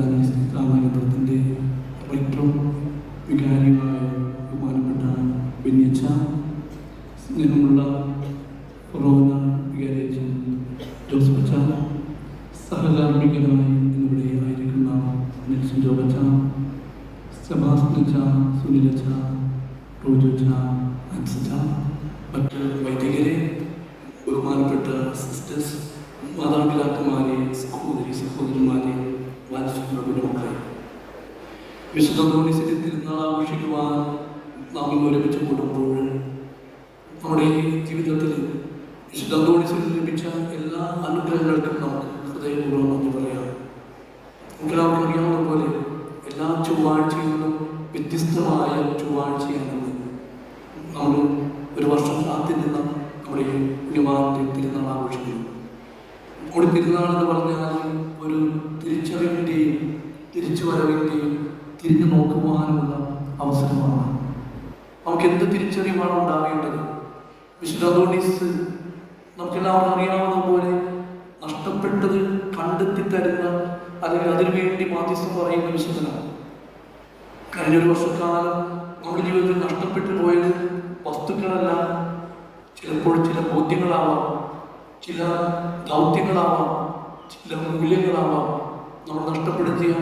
കേന്ദ്രത്തിൻ്റെ റെക്ടറും വികാരിയുമായ ബഹുമാനപ്പെട്ട ബെന്യച്ച, സ്നേഹമുള്ള കൊറോന വികാരിയച്ഛൻ ജോസഫച്ച, സഹകാർമ്മികനായി ഇന്നിവിടെ ആയിരിക്കുന്ന നെൽസൺ ജോബച്ച, സെബാസ്റ്റ്യനച്ച, സുനിലച്ച, റോജോച്ച, അൻസച്ച, മറ്റ് വൈദികരെ, ബഹുമാനപ്പെട്ട സിസ്റ്റേഴ്സ്, മാതാപിതാക്കന്മാരെ, സഹോദരന്മാരെ, വാത്സല്യമുള്ള മക്കളെ, വിശുദ്ധ അന്തോണീസിന്റെ തിരുനാൾ ആഘോഷിക്കുവാൻ നാം ഇന്ന് ഒരുമിച്ച് കൂടുമ്പോൾ നമ്മുടെ ജീവിതത്തിൽ വിശുദ്ധ അന്തോണീസിൽ ലഭിച്ച എല്ലാ അനുഗ്രഹങ്ങൾക്കും നമുക്ക് ഹൃദയപൂർവ്വം നന്ദി പറയാം. നമുക്കെല്ലാവർക്കും അറിയാവുന്ന പോലെ എല്ലാ ചൊവ്വാഴ്ചയിലും വ്യത്യസ്തമായ ചൊവ്വാഴ്ചയാണെന്ന് നമ്മൾ ഒരു വർഷം കാത്തിരുന്ന നമ്മുടെ പുണ്യവാന്റെ തിരുനാൾ ആഘോഷിക്കുന്നു. നമ്മുടെ തിരുനാൾ എന്ന് പറഞ്ഞാൽ ഒരു തിരിച്ചറിവിൻ്റെയും തിരിച്ചുവരവിൻ്റെയും തിരിഞ്ഞു നോക്കുവാനുള്ള അവസരമാണ്. നമുക്ക് എന്ത് തിരിച്ചറിവാണ് ഉണ്ടാവേണ്ടത്? വിശുദ്ധ അന്തോണീസ് നമുക്കെല്ലാവർക്കും അറിയാവുന്ന പോലെ നഷ്ടപ്പെട്ടത് കണ്ടെത്തി തരുന്ന, അല്ലെങ്കിൽ അതിനുവേണ്ടി മാധ്യസ്ഥം പറയുന്ന വിശുദ്ധനാണ്. കഴിഞ്ഞൊരു വർഷക്കാലം നമ്മുടെ ജീവിതത്തിൽ നഷ്ടപ്പെട്ടു പോയത് വസ്തുക്കളല്ല, ചിലപ്പോൾ ചില ബോധ്യങ്ങളാവാം, ചില ദൗത്യങ്ങളാവാം, ചില മൂല്യങ്ങളാവാം. നമ്മൾ നഷ്ടപ്പെടുത്തിയ